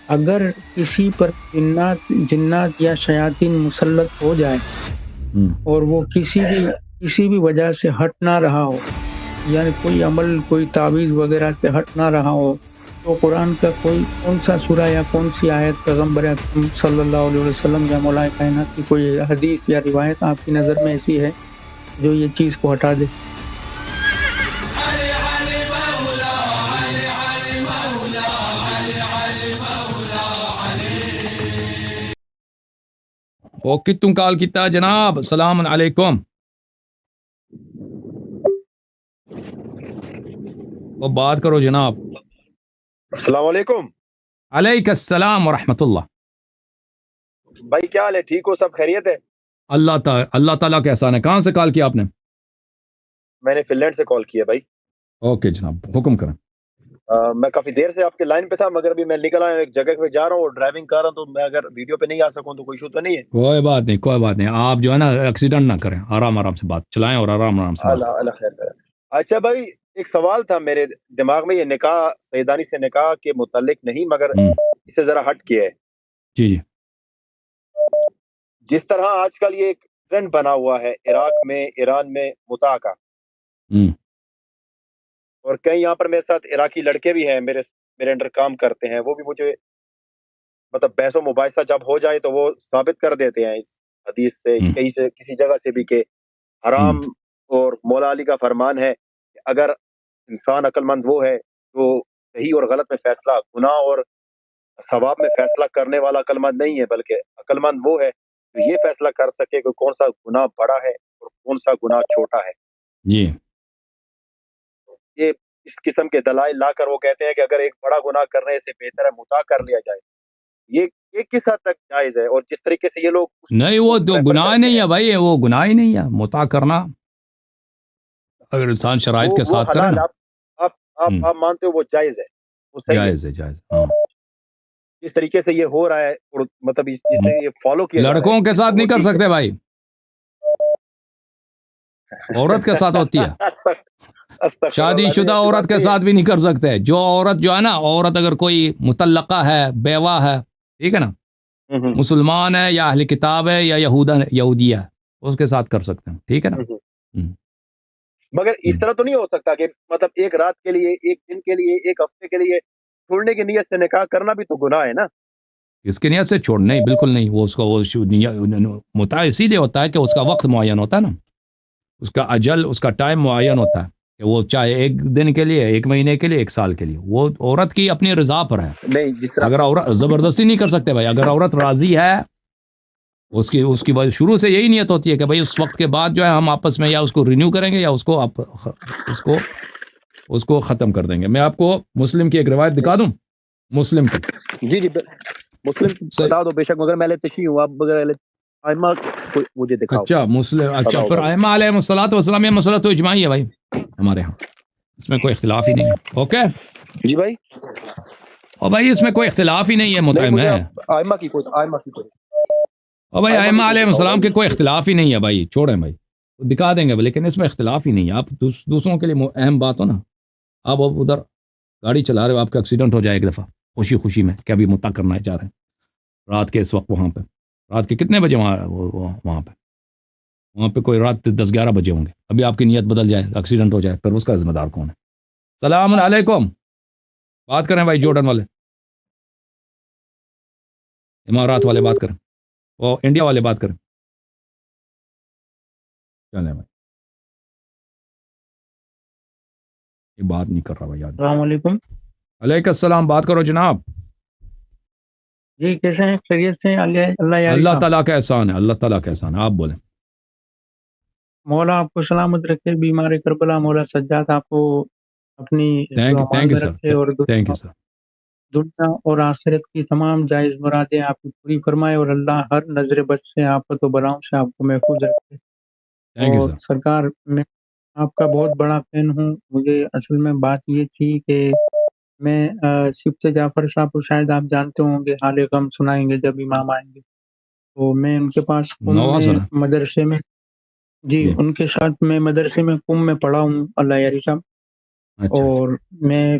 اگر کسی پر جنات یا شیاطین مسلط ہو جائے اور وہ کسی بھی وجہ سے ہٹ نہ رہا ہو، یعنی کوئی عمل، کوئی تعویذ وغیرہ سے ہٹ نہ رہا ہو، تو قرآن کا کون سا سورہ یا کون سی آیت پیغمبر اکرم صلی اللہ علیہ وسلم یا مولا کائنات کی کوئی حدیث یا روایت آپ کی نظر میں ایسی ہے جو یہ چیز کو ہٹا دے؟ اوکے تم کال کیتا جناب، السلام علیکم. وہ بات کرو جناب. السلام علیکم. علیک السلام ورحمۃ اللہ. بھائی کیا حال ہے؟ ٹھیک ہو؟ سب خیریت ہے؟ اللہ تعالیٰ کا احسان ہے. کہاں سے کال کیا آپ نے؟ میں نے فن لینڈ سے کال کیا بھائی. اوکے جناب، حکم کریں. میں کافی دیر سے آپ کے لائن پہ تھا، مگر ابھی میں نکل آیا ایک جگہ پہ جا رہا ہوں اور ڈرائیونگ کر رہا ہوں، تو میں اگر ویڈیو پہ نہیں آ سکوں تو کوئی ایشو تو نہیں ہے؟ کوئی بات نہیں. آپ جو ہے نا ایکسیڈنٹ نہ کریں، آرام سے بات چلائیں اور آرام سے بات کریں. اللہ خیر کرے. اچھا بھائی، ایک سوال تھا میرے دماغ میں، یہ نکاح سیدانی سے نکاح کے متعلق نہیں، مگر اسے ذرا ہٹ کے ہے. جی. جس طرح آج کل یہ ایک ٹرینڈ بنا ہوا ہے عراق میں، ایران میں متاع کا، اور کئی یہاں پر میرے ساتھ عراقی لڑکے بھی ہیں، میرے انڈر کام کرتے ہیں، وہ بھی مجھے مطلب بحث و مباحثہ جب ہو جائے تو وہ ثابت کر دیتے ہیں اس حدیث سے کسی جگہ سے بھی کہ حرام، اور مولا علی کا فرمان ہے کہ اگر انسان عقل مند وہ ہے جو صحیح اور غلط میں فیصلہ، گناہ اور ثواب میں فیصلہ کرنے والا عقل مند نہیں ہے، بلکہ عقل مند وہ ہے جو یہ فیصلہ کر سکے کہ کون سا گناہ بڑا ہے اور کون سا گناہ چھوٹا ہے. جی. یہ اس قسم کے دلائل لا کر وہ کہتے ہیں کہ اگر ایک بڑا گناہ کرنے سے بہتر ہے متاع کر لیا جائے. یہ کس حد تک جائز ہے؟ اور جس طریقے سے یہ لوگ نہیں، وہ تو گناہ نہیں ہے بھائی، وہ گناہ ہی نہیں ہے متاع کرنا، اگر انسان شرائط کے ساتھ کرے نا. آپ مانتے ہو وہ جائز ہے؟ جائز ہے. ہاں. جس طریقے سے یہ ہو رہا ہے، اور مطلب جس سے یہ فالو کیا جا رہا ہے، لڑکوں کے ساتھ نہیں کر سکتے بھائی، عورت کے ساتھ ہوتی ہے. شادی شدہ عورت کے ساتھ بھی نہیں کر سکتے. جو عورت جو ہے نا، عورت اگر کوئی مطلقہ ہے، بیوہ ہے، ٹھیک ہے نا، مسلمان ہے یا اہل کتاب ہے یا یہودیہ ہے، اس کے ساتھ کر سکتے ہیں، ٹھیک ہے نا. مگر اس طرح تو نہیں ہو سکتا کہ مطلب ایک رات کے لیے، ایک دن کے لیے، ایک ہفتے کے لیے چھوڑنے کی نیت سے نکاح کرنا بھی تو گناہ ہے نا. اس کی نیت سے چھوڑ نہیں، بالکل نہیں. وہ اس کا متاع اسی لیے ہوتا ہے کہ اس کا وقت معین ہوتا ہے نا، اس کا اجل، اس کا ٹائم معین ہوتا ہے کہ وہ چاہے ایک دن کے لیے، ایک مہینے کے لیے، ایک سال کے لیے. وہ عورت کی اپنی رضا پر ہے. نہیں، جس طرح اگر عورت زبردستی نہیں کر سکتے بھائی. اگر عورت راضی ہے، اس کی وجہ شروع سے یہی نیت ہوتی ہے کہ بھائی اس وقت کے بعد جو ہے ہم آپس میں یا اس کو رینیو کریں گے یا اس کو ختم کر دیں گے. میں آپ کو مسلم کی ایک روایت دکھا دوں، مسلم کی. جی مسلم بتا دو بے شک، مگر میں تشیع ہوں، آپ بغیر ائمہ کو مجھے دکھاؤ. اچھا مسلم، اچھا پھر ائمہ علیہ الصلوۃ والسلام، یہ مسئلہ تو اجماعی ہے بھائی ہمارے ہاں، اس میں کوئی اختلاف ہی نہیں ہے. اوکے جی بھائی، اور بھائی اس میں کوئی اختلاف ہی نہیں ہے. متعین ہے ائمہ کی کوئی اور بھائی ائمہ علیہ السلام کے کوئی اختلاف ہی نہیں ہے بھائی. چھوڑیں بھائی، دکھا دیں گے، لیکن اس میں اختلاف ہی نہیں ہے. آپ دوسروں کے لیے اہم بات ہو نا، آپ ادھر گاڑی چلا رہے ہو، آپ کا ایکسیڈنٹ ہو جائے ایک دفعہ خوشی میں کہ ابھی متع کرنا جا رہے ہیں رات کے اس وقت، وہاں پہ رات کے کتنے بجے وہاں پہ کوئی رات 10-11 بجے ہوں گے. ابھی آپ کی نیت بدل جائے، ایکسیڈنٹ ہو جائے، پھر اس کا ذمہ دار کون ہے؟ السلام علیکم. بات کریں بھائی، جورڈن والے، امارات والے بات کریں، اور انڈیا والے بات کریں. چلیں بھائی، یہ بات نہیں کر رہا بھائی. السلام علیکم. علیکم السلام. بات کرو جناب. جی کیسے ہیں؟ خیریت سے؟ اللہ تعالیٰ کا احسان ہے، اللہ تعالیٰ کا احسان ہے. آپ بولیں. مولا آپ کو سلامت رکھے. بیمار کربلا مولا سجاد آپ کو اپنی تھینک یو سر، رکھے، اور تھینک یو سر. دنیا اور آخرت کی تمام جائز مرادیں آپ کی پوری فرمائے، اور اللہ ہر نظر بد سے، آفت و بلاؤں سے آپ کو محفوظ رکھے. اور سرکار، میں آپ کا بہت بڑا فین ہوں. مجھے اصل میں بات یہ تھی کہ میں شفت جعفر صاحب کو شاید آپ جانتے ہوں گے، حال غم سنائیں گے جب امام آئیں گے. تو میں ان کے پاس مدرسے میں، جی ان کے ساتھ میں مدرسے میں قم میں پڑھا ہوں، اللہ یاری صاحب. اور میں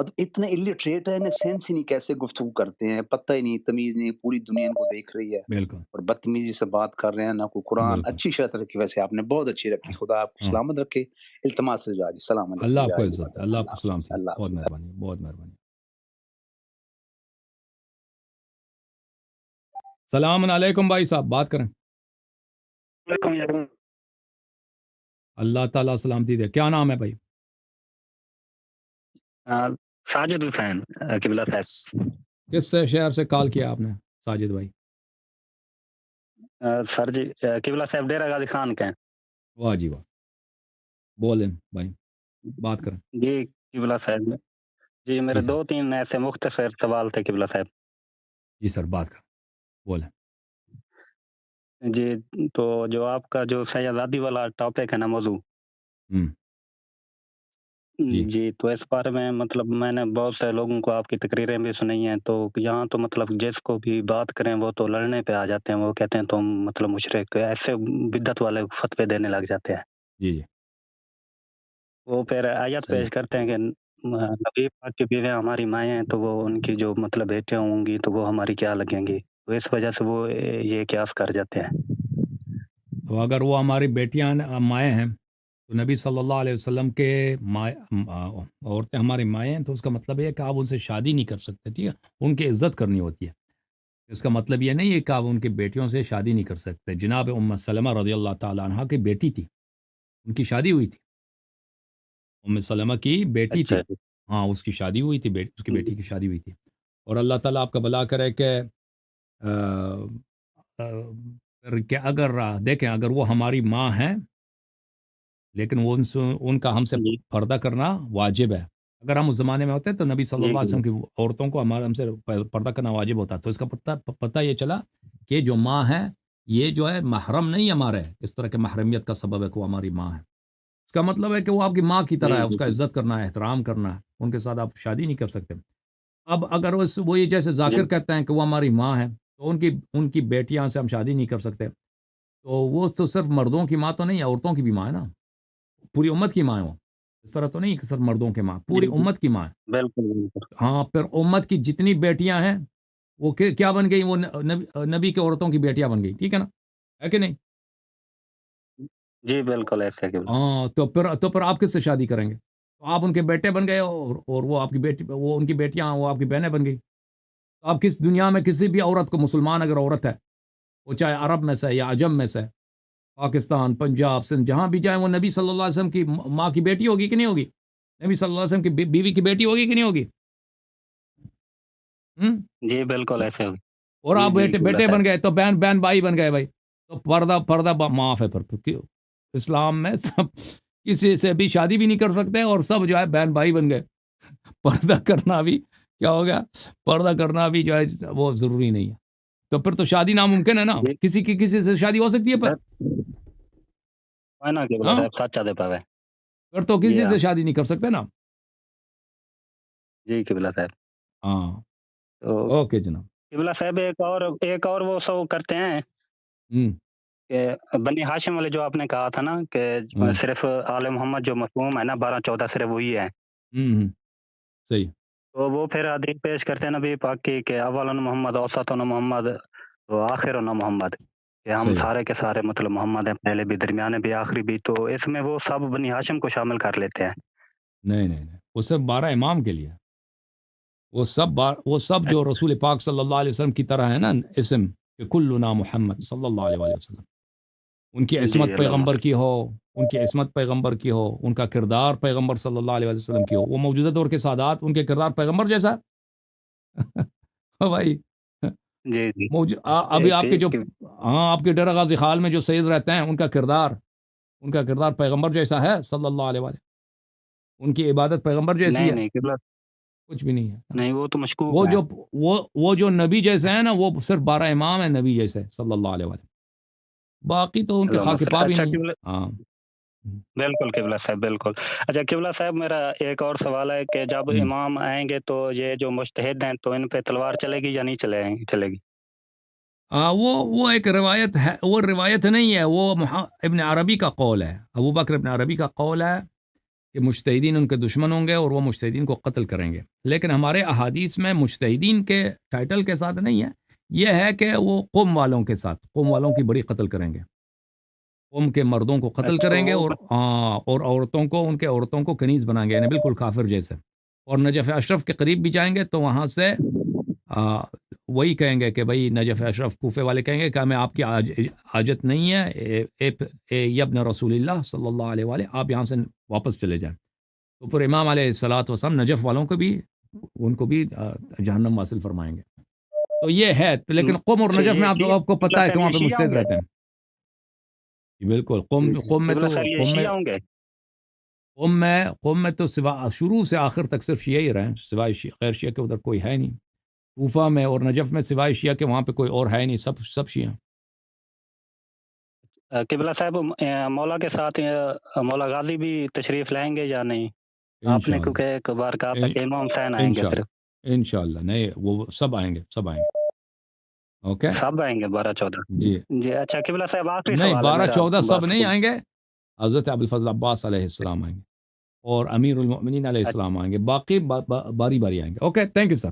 مطلب اتنے الٹریٹ ہے، انہیں سینس ہی نہیں کیسے گفتگو کرتے ہیں، پتہ ہی نہیں، تمیز نہیں، پوری دنیا ان کو دیکھ رہی ہے بالکل اور بدتمیزی سے بات کر رہے ہیں، نہ کوئی قرآن بالکل اچھی شرط رکھی، ویسے آپ نے بہت اچھی رکھی، خدا آپ کو ہاں سلامت رکھے، التماس سے جا جی، السلام اللہ علیکم، آپ کو جا جی عزت دے، بدر، اللہ آپ اللہ کو حافظ، سلامتی دے، اللہ بہت حافظ۔ مہربانی، بہت مہربانی۔ سلام علیکم بھائی صاحب، بات کریں۔ اللہ تعالیٰ سلامتی دے، کیا نام ہے بھائی؟ ساجد حسین قبلہ صاحب۔ کس شہر سے کال کیا آپ نے ساجد بھائی؟ سر جی قبلہ صاحب ڈیرہ غازی خان کے ہیں۔ واہ جی واہ، بولیں بھائی، بات کریں۔ جی قبلہ صاحب جی میرے جی سر، 2-3 ایسے مختصر سوال تھے قبلہ صاحب۔ جی سر، بات کریں، بولیں۔ جی تو جو آپ کا جو سیادی والا ٹاپک ہے نا، موضوع، ہم، جی جی تو اس بارے میں مطلب میں نے بہت سے لوگوں کو آپ کی تقریریں بھی سنی ہیں، تو یہاں تو مطلب جس کو بھی بات کریں وہ تو لڑنے پہ آ جاتے ہیں، وہ کہتے ہیں تم مطلب مشرک، ایسے بدعت والے فتوے دینے لگ جاتے ہیں۔ جی جی وہ پھر آیت صحیح، پیش کرتے ہیں کہ نبی پاک کی بیویاں ہماری مائیں ہیں، تو وہ ان کی جو مطلب بیٹیاں ہوں گی تو وہ ہماری کیا لگیں گی، تو اس وجہ سے وہ یہ قیاس کر جاتے ہیں۔ تو اگر وہ ہماری بیٹیاں مائیں ہیں تو نبی صلی اللہ علیہ وسلم کے عورتیں ہماری مائیں ہیں، تو اس کا مطلب یہ ہے کہ آپ ان سے شادی نہیں کر سکتے، ٹھیک ہے، ان کی عزت کرنی ہوتی ہے۔ اس کا مطلب یہ نہیں ہے کہ آپ ان کی بیٹیوں سے شادی نہیں کر سکتے۔ جناب ام سلمہ رضی اللہ تعالیٰ عنہ کی بیٹی تھی، ان کی شادی ہوئی تھی، ام سلمہ کی بیٹی اچھا تھی، جی ہاں اس کی شادی ہوئی تھی، اس کی جی بیٹی کی شادی ہوئی تھی۔ اور اللہ تعالیٰ آپ کا بھلا کرے کہ کہ اگر دیکھیں، اگر وہ ہماری ماں ہیں لیکن وہ ان کا ہم سے جی پردہ کرنا واجب ہے۔ اگر ہم اس زمانے میں ہوتے تو نبی صلی اللہ جی علیہ وسلم کی عورتوں کو ہم سے پردہ کرنا واجب ہوتا، تو اس کا پتہ یہ چلا کہ جو ماں ہے یہ جو ہے محرم نہیں ہمارے، اس طرح کے محرمیت کا سبب ہے کہ وہ ہماری ماں ہے۔ اس کا مطلب ہے کہ وہ آپ کی ماں کی طرح ہے، اس کا جی عزت کرنا ہے، احترام کرنا ہے، ان کے ساتھ آپ شادی نہیں کر سکتے۔ اب اگر وہ یہ جیسے جی ذاکر کہتے ہیں کہ وہ ہماری ماں ہے، تو ان کی بیٹیاں سے ہم شادی نہیں کر سکتے، تو وہ تو صرف مردوں کی ماں تو نہیں ہے، عورتوں کی بھی ماں ہے نا، پوری امت کی ماں ہے وہ، اس طرح تو نہیں کہ صرف مردوں کی ماں، جی پوری جی امت کی ماں ہے۔ بالکل بالکل ہاں، پھر امت کی جتنی بیٹیاں ہیں وہ کیا بن گئی، وہ نبی کے عورتوں کی بیٹیاں بن گئی، ٹھیک ہے نا، ہے کہ نہیں؟ جی بالکل ایسے ہے قبلہ۔ ہاں، تو پھر آپ کس سے شادی کریں گے؟ تو آپ ان کے بیٹے بن گئے، اور وہ آپ کی بیٹی، وہ ان کی بیٹیاں، وہ آپ کی بہنیں بن گئی۔ تو آپ کس دنیا میں کسی بھی عورت کو، مسلمان اگر عورت ہے، وہ چاہے عرب میں سے یا عجم میں سے، پاکستان، پنجاب، سندھ، جہاں بھی جائیں، وہ نبی صلی اللہ علیہ وسلم کی ماں کی بیٹی ہوگی کہ نہیں ہوگی؟ نبی صلی اللہ علیہ وسلم کی بیوی کی بیٹی ہوگی کہ نہیں ہوگی؟ ہم؟ جی بالکل ایسے ہوگی۔ اور جی آپ جی قبلہ بیٹے صاحب بن گئے تو بہن بھائی بن گئے بھائی، تو پردہ معاف ہے پھر اسلام میں سب کسی سے بھی شادی بھی نہیں کر سکتے، اور سب جو ہے بہن بھائی بن گئے۔ پردہ کرنا بھی کیا ہو گیا، پردہ کرنا بھی جو ہے وہ ضروری نہیں ہے، تو پھر تو شادی ناممکن ہے نا، جی کسی سے شادی ہو سکتی ہے پھر؟ ہے نا قبلہ ہاں، صاحب سچا دے پاوے۔ پھر تو جی کسی ہاں سے شادی نہیں کر سکتے نا۔ جی قبلہ صاحب۔ ہاں، تو اوکے جناب۔ قبلہ صاحب ایک اور وہ سو کرتے ہیں ہوں کہ بنی ہاشم والے جو آپ نے کہا تھا نا کہ ہوں صرف آل محمد جو مفہوم ہے نا 12-14 صرف وہی ہے، ہوں، صحیح، تو وہ پھر حدیث پیش کرتے ہیں نبی پاک کی کہ اول محمد، اوسط محمد، تو آخر محمد، کہ ہم صحیح، سارے کے سارے مطلب محمد ہیں، پہلے بھی، درمیانے بھی، آخری بھی، تو اس میں وہ سب بنی ہاشم کو شامل کر لیتے ہیں۔ نہیں، وہ صرف 12 امام کے لیے، وہ سب جو رسول پاک صلی اللہ علیہ وسلم کی طرح ہے نا، اسم کہ کلنا محمد صلی اللہ علیہ وسلم، ان کی جی عصمت اللہ پیغمبر کی ہو، ان کی عصمت پیغمبر کی ہو، ان کا کردار پیغمبر صلی اللہ علیہ وسلم کی ہو، وہ موجودہ دور کے سادات، ان کے کردار پیغمبر جیسا ہاں بھائی، جی جی ابھی آپ کے جو، ٹھیک۔ ہاں آپ کے ڈیرہ غازی خال میں جو سید رہتے ہیں، ان کا کردار پیغمبر جیسا ہے صلی اللہ علیہ وسلم، ان کی عبادت پیغمبر جیسی نہیں ہے، نہیں قبلہ کچھ بھی نہیں ہے۔ نہیں، وہ تو مشکوک وہ ہے۔ جو وہ جو نبی جیسے ہیں نا، وہ صرف 12 امام ہیں نبی جیسے صلی اللہ علیہ وسلم، باقی تو ان کے اللہم خاک صل، پا بھی اچھا نہیں ہے۔ قبلہ، ہاں بالکل قبلہ صاحب بالکل۔ اچھا قبلہ صاحب میرا ایک اور سوال ہے کہ جب ہوں۔ امام آئیں گے تو یہ جو مجتہد ہیں تو ان پہ تلوار چلے گی یا نہیں چلے گی؟ وہ ایک روایت ہے، وہ روایت نہیں ہے، وہ ابن عربی کا قول ہے، ابو بکر ابن عربی کا قول ہے کہ مجتہدین ان کے دشمن ہوں گے اور وہ مجتہدین کو قتل کریں گے، لیکن ہمارے احادیث میں مجتہدین کے ٹائٹل کے ساتھ نہیں ہے، یہ ہے کہ وہ قوم والوں کے ساتھ، قوم والوں کی بڑی قتل کریں گے، قوم کے مردوں کو قتل کریں گے، اور عورتوں کو، ان کے عورتوں کو کنیز بنائیں گے، یعنی بالکل کافر جیسے، اور نجف اشرف کے قریب بھی جائیں گے تو وہاں سے وہی کہیں گے کہ بھائی نجف اشرف کوفے والے کہیں گے کہ ہمیں آپ کی حاجت نہیں ہے، ابن رسول اللہ صلی اللہ علیہ وآلہ، آپ یہاں سے واپس چلے جائیں، تو پھر امام علیہ الصلوۃ والسلام نجف والوں کو بھی، ان کو بھی جہنم واصل فرمائیں گے، تو یہ ہے، لیکن قوم اور نجف میں آپ کو پتہ ہے کہ وہاں پہ مجتہد رہتے ہیں، بالکل، قوم میں تو سوا شروع سے آخر تک صرف شیعہ ہی رہے ہیں، سوائے غیر شیعہ کے ادھر کوئی ہے نہیں، کوفہ میں اور نجف میں سوائے شیعہ کے وہاں پہ کوئی اور ہے نہیں، سب شیعہ۔ قبلہ صاحب مولا کے ساتھ مولا غازی بھی تشریف لائیں گے یا نہیں؟ آپ نے کیونکہ ایک بار کہا تھا کہ امام حسین آئیں گے صرف۔ انشاءاللہ، نہیں وہ سب آئیں گے، اوکے، سب آئیں گے 12-14؟ جی اچھا قبلہ صاحب آخری نہیں، سوال ہے 12-14 سب نہیں آئیں گے، حضرت ابوالفضل عباس علیہ السلام آئیں گے اور امیر المؤمنین علیہ السلام آئیں گے، باقی باری باری آئیں گے۔ Okay, thank you sir.